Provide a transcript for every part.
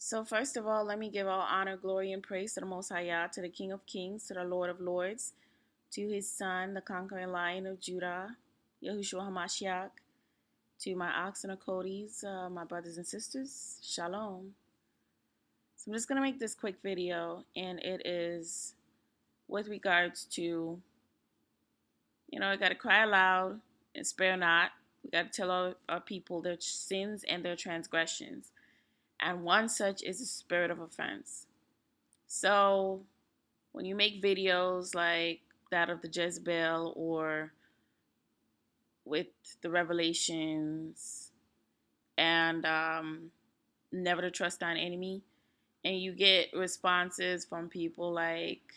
So first of all, let me give all honor, glory, and praise to the Most High Yah, to the King of Kings, to the Lord of Lords, to His Son, the conquering Lion of Judah, Yahushua Hamashiach, to my ox and Codys, my brothers and sisters, Shalom. So I'm just gonna make this quick video, and it is with regards to, I gotta cry aloud and spare not. We gotta tell our people their sins and their transgressions, and one such is the spirit of offense. So when you make videos like that of the Jezebel or with the Revelations and Never to Trust Thine Enemy, and you get responses from people like,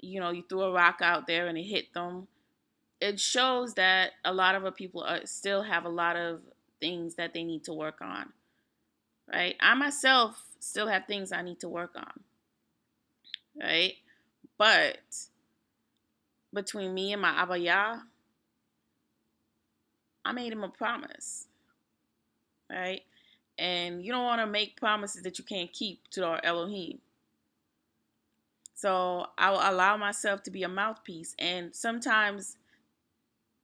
you threw a rock out there and it hit them, it shows that a lot of our people still have a lot of things that they need to work on, right? I myself still have things I need to work on, right? But between me and my Abba Yah, I made him a promise, right? And you don't want to make promises that you can't keep to our Elohim. So I will allow myself to be a mouthpiece. And sometimes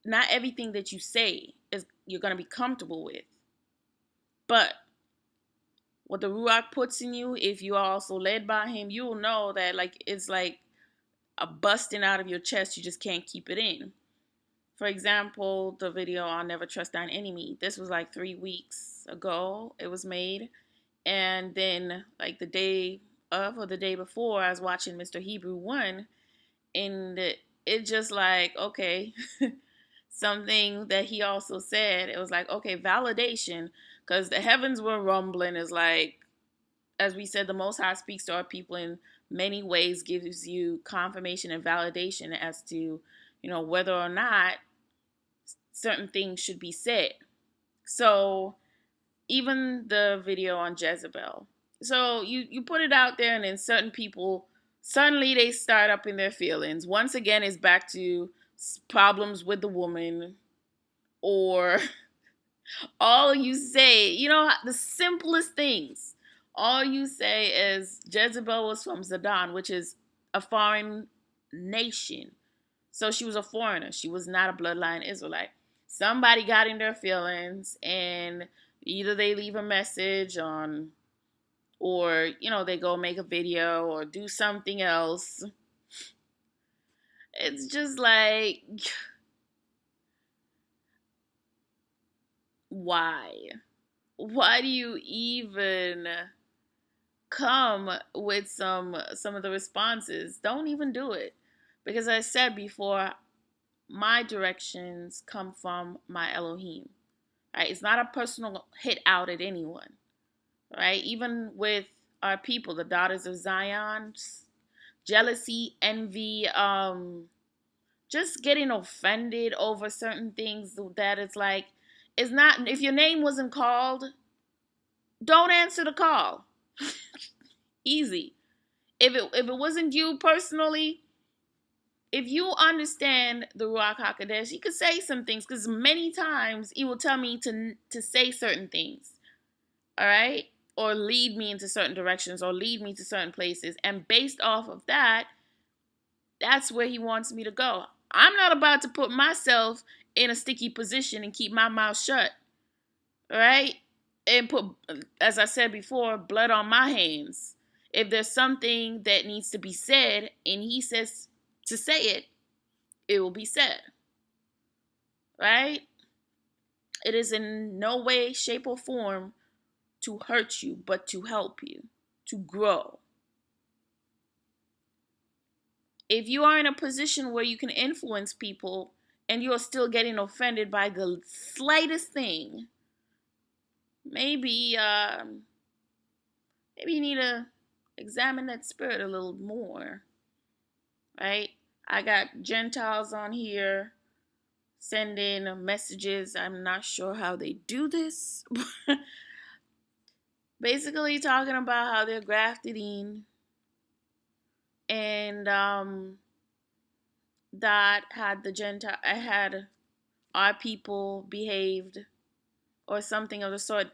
not everything that you say is you're going to be comfortable with. But what the Ruach puts in you, if you are also led by him, you will know that it's like a busting out of your chest. You just can't keep it in. For example, the video on Never Trust Thine Enemy. This was like 3 weeks ago it was made. And then like the day of or the day before, I was watching Mr. Hebrew 1. And it just like, okay, something that he also said, it was like, okay, validation. Because the heavens were rumbling is like, as we said, the Most High speaks to our people in many ways, gives you confirmation and validation as to, whether or not certain things should be said. So even the video on Jezebel. So you put it out there, and then certain people, suddenly they start up in their feelings. Once again, it's back to problems with the woman, or all you say, the simplest things. All you say is Jezebel was from Zidon, which is a foreign nation. So she was a foreigner. She was not a bloodline Israelite. Somebody got in their feelings, and either they leave a message on, or, they go make a video or do something else. It's just like, why? Why do you even come with some of the responses? Don't even do it. Because I said before, my directions come from my Elohim. Right? It's not a personal hit out at anyone. Right? Even with our people, the daughters of Zion, jealousy, envy, just getting offended over certain things that it's like, it's not, if your name wasn't called, don't answer the call. Easy. If it wasn't you personally, if you understand the Ruach HaKodesh, you could say some things, because many times he will tell me to say certain things, all right? Or lead me into certain directions, or lead me to certain places. And based off of that, that's where he wants me to go. I'm not about to put myself in a sticky position and keep my mouth shut, all right? And put, as I said before, blood on my hands. If there's something that needs to be said and he says to say it, it will be said, right? It is in no way, shape, or form to hurt you, but to help you, to grow. If you are in a position where you can influence people and you are still getting offended by the slightest thing, maybe you need to examine that spirit a little more, right? I got Gentiles on here sending messages. I'm not sure how they do this. Basically talking about how they're grafted in, and that had our people behaved or something of the sort.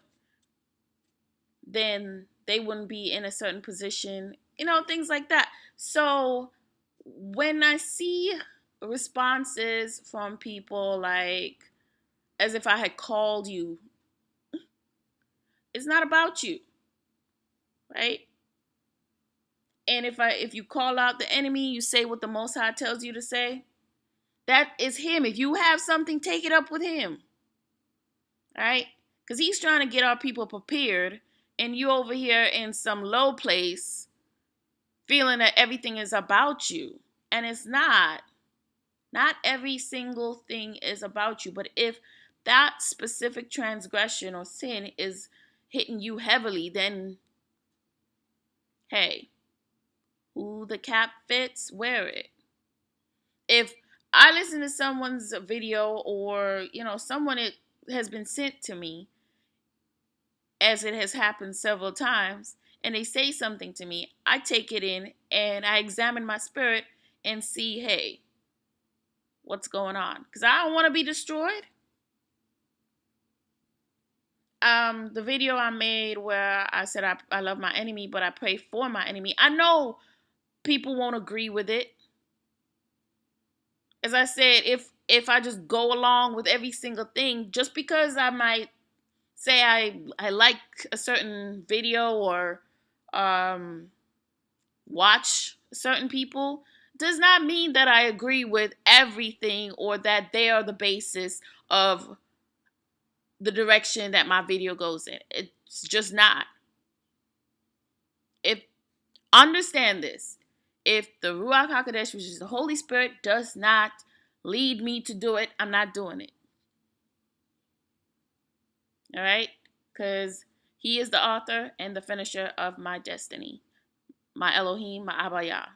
then they wouldn't be in a certain position, things like that. So when I see responses from people like as if I had called you, it's not about you, right? And if you call out the enemy, you say what the Most High tells you to say. That is him. If you have something, take it up with him. All right? Because he's trying to get our people prepared, and you over here in some low place feeling that everything is about you. And it's not. Not every single thing is about you. But if that specific transgression or sin is hitting you heavily, then hey, who the cap fits, wear it. If I listen to someone's video or, someone it has been sent to me, as it has happened several times, and they say something to me, I take it in and I examine my spirit and see, hey, what's going on? Because I don't want to be destroyed. The video I made where I said I love my enemy, but I pray for my enemy. I know people won't agree with it. As I said, if I just go along with every single thing, just because I might say I like a certain video or watch certain people, does not mean that I agree with everything or that they are the basis of the direction that my video goes in. It's just not. If understand this, if the Ruach HaKodesh, which is the Holy Spirit, does not lead me to do it, I'm not doing it. All right? Because he is the author and the finisher of my destiny. My Elohim, my Abba Yah.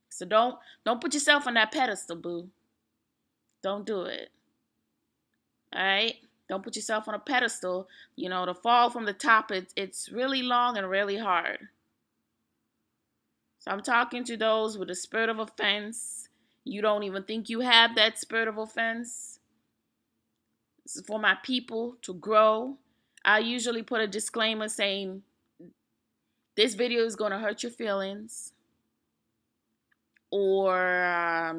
So don't put yourself on that pedestal, boo. Don't do it. All right? Don't put yourself on a pedestal. To fall from the top, it's really long and really hard. So I'm talking to those with a spirit of offense. You don't even think you have that spirit of offense. This is for my people to grow. I usually put a disclaimer saying, this video is going to hurt your feelings. Or,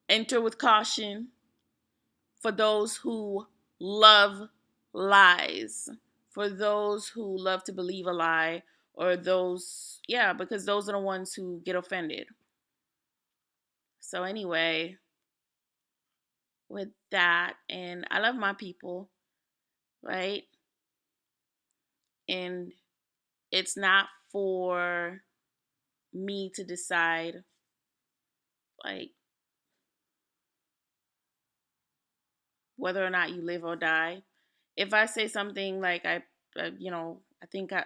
enter with caution for those who love lies. For those who love to believe a lie. Or because those are the ones who get offended. So anyway, with that, and I love my people, right? And it's not for me to decide, like, whether or not you live or die. If I say something like I think I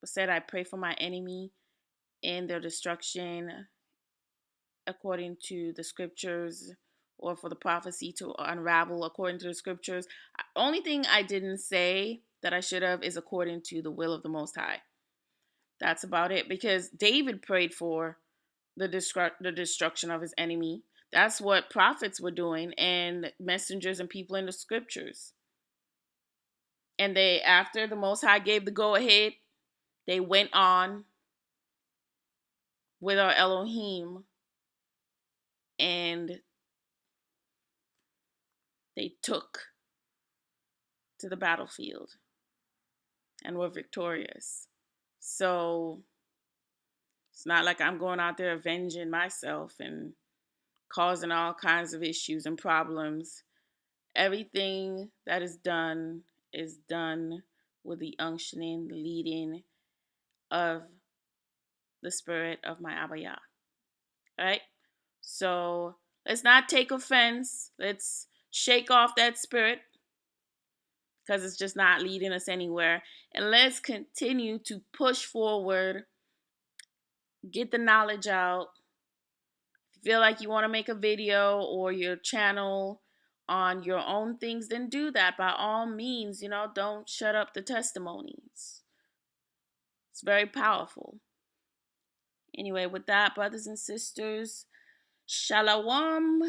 said I pray for my enemy and their destruction according to the scriptures, or for the prophecy to unravel according to the scriptures. Only thing I didn't say that I should have is according to the will of the Most High. That's about it, because David prayed for the destruction of his enemy. That's what prophets were doing and messengers and people in the scriptures. And after the Most High gave the go ahead, they went on with our Elohim and they took to the battlefield and were victorious. So it's not like I'm going out there avenging myself and causing all kinds of issues and problems. Everything that is done with the unctioning, the leading of the spirit of my Abba Yah. All right? So let's not take offense. Let's shake off that spirit, because it's just not leading us anywhere. And let's continue to push forward, get the knowledge out. If you feel like you want to make a video or your channel on your own things, then do that by all means. Don't shut up the testimonies. It's very powerful. Anyway, with that, brothers and sisters, shalom.